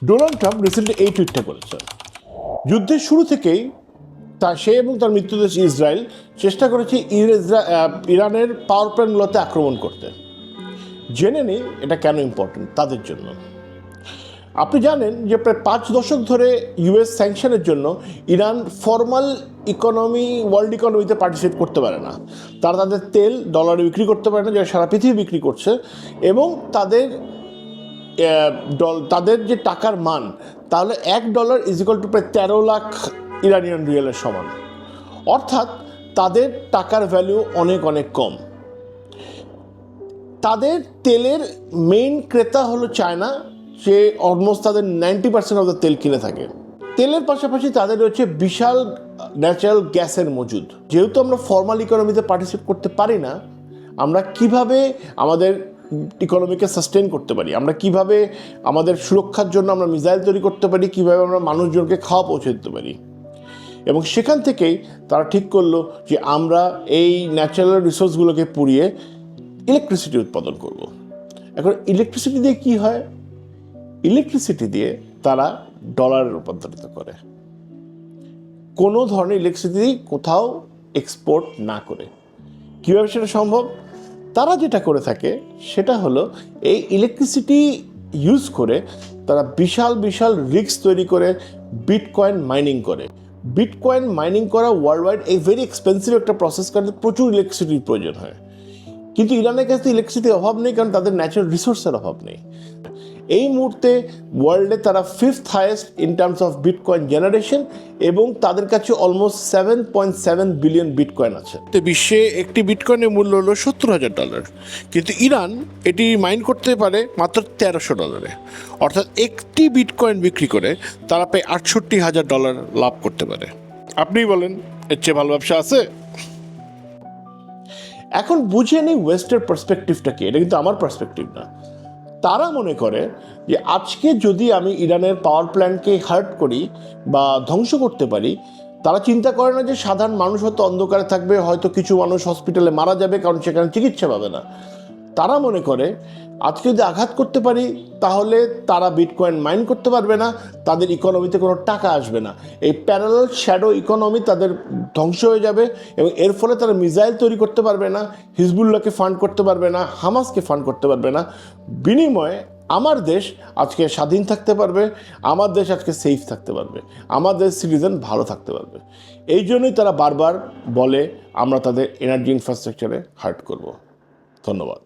Donald Trump recently এই টুইটটা করেছেন, যুদ্ধের শুরু থেকেই সে এবং তার মিত্রদেশ ইসরায়েল চেষ্টা করেছে ইরানের পাওয়ার প্ল্যান্টগুলোতে আক্রমণ করতে। জেনে নিই এটা কেন ইম্পর্টেন্ট তাদের জন্য। আপনি জানেন যে প্রায় 5 দশক ধরে ইউএস স্যাংশনের জন্য ইরান ফর্মাল ওয়ার্ল্ড ইকোনমিতে পার্টিসিপেট করতে পারে না। তারা তাদের তেল ডলারে বিক্রি করতে পারে না, যারা সারা পৃথিবী বিক্রি করছে, এবং তাদের যে টাকার মান, তাহলে $1 ইজ ইকুয়াল টু প্রায় 13 লাখ ইরানিয়ান রিয়ালের সমান। অর্থাৎ তাদের টাকার ভ্যালু অনেক অনেক কম। তাদের তেলের মেইন ক্রেতা হলো চায়না, যে অলমোস্ট তাদের 90% অফ দ্য তেল কিনে থাকে। তেলের পাশাপাশি তাদের রয়েছে বিশাল ন্যাচারাল গ্যাসের মজুদ। যেহেতু আমরা ফর্মাল ইকোনমিতে পার্টিসিপেট করতে পারি না, আমরা কিভাবে আমাদের ইকোনমিকে সাস্টেন করতে পারি, আমরা কিভাবে আমাদের সুরক্ষার জন্য আমরা মিসাইল তৈরি করতে পারি, কিভাবে আমরা মানুষজনকে খাওয়া পৌঁছে দিতে পারি। এবং সেখান থেকেই তারা ঠিক করলো যে আমরা এই ন্যাচারাল রিসোর্সগুলোকে পুড়িয়ে ইলেকট্রিসিটি উৎপাদন করব। এখন ইলেকট্রিসিটি দিয়ে কি হয়? ইলেকট্রিসিটি দিয়ে তারা ডলারে রূপান্তরিত করে, কোনো ধরনের ইলেকট্রিসিটি কোথাও এক্সপোর্ট না করে। কীভাবে সেটা সম্ভব? তারা যেটা করে থাকে সেটা হলো এই ইলেকট্রিসিটি ইউজ করে তারা বিশাল বিশাল রিগস তৈরি করে বিটকয়েন মাইনিং করে। বিটকয়েন মাইনিং করা ওয়ার্ল্ড ওয়াইড এই ভেরি এক্সপেন্সিভ একটা প্রসেস, কারণে প্রচুর ইলেকট্রিসিটির প্রয়োজন হয়। কিন্তু ইরানের কাছে ইলেকট্রিসিটির অভাব নেই, কারণ তাদের ন্যাচারাল রিসোর্সের অভাব নেই। এই মুহূর্তে ওয়ার্ল্ডে তারা 5th highest in terms of bitcoin generation, এবং তাদের কাছে অলমোস্ট 7.7 বিলিয়ন বিটকয়েন আছে। বিশ্বে একটি বিটকয়েনের মূল্য হলো $70,000, কিন্তু ইরান এটি মাইন করতে পারে মাত্র $1300। অর্থাৎ একটি বিটকয়েন বিক্রি করে তারা প্রায় $68,000 লাভ করতে পারে। আপনিই বলেন, এর চেয়ে ভালো ব্যবসা আছে? এখন বুঝে নিই ওয়েস্টের পার্সপেক্টিভটা কি। এটা কিন্তু আমার পার্সপেক্টিভ না। তারা মনে করে যে আজকে যদি আমি ইরানের পাওয়ার প্ল্যান্টকে হার্ট করি বা ধ্বংস করতে পারি, তারা চিন্তা করে না যে সাধারণ মানুষ হয়তো অন্ধকারে থাকবে, হয়তো কিছু মানুষ হসপিটালে মারা যাবে কারণ সেখানে চিকিৎসা পাবে না। তারা মনে করে আজকে যদি আঘাত করতে পারি তাহলে তারা বিটকয়েন মাইন করতে পারবে না, তাদের ইকোনমিতে কোনো টাকা আসবে না, এই প্যারালাল শ্যাডো ইকোনমি তাদের ধ্বংস হয়ে যাবে, এবং এর ফলে তারা মিসাইল তৈরি করতে পারবে না, হিজবুল্লাহকে ফান্ড করতে পারবে না, হামাসকে ফান্ড করতে পারবে না। বিনিময়ে আমার দেশ আজকে স্বাধীন থাকতে পারবে, আমার দেশ আজকে সেফ থাকতে পারবে, আমাদের সিটিজেন ভালো থাকতে পারবে। এই জন্যই তারা বারবার বলে আমরা তাদের এনার্জি ইনফ্রাস্ট্রাকচারে হার্ট করব। ধন্যবাদ।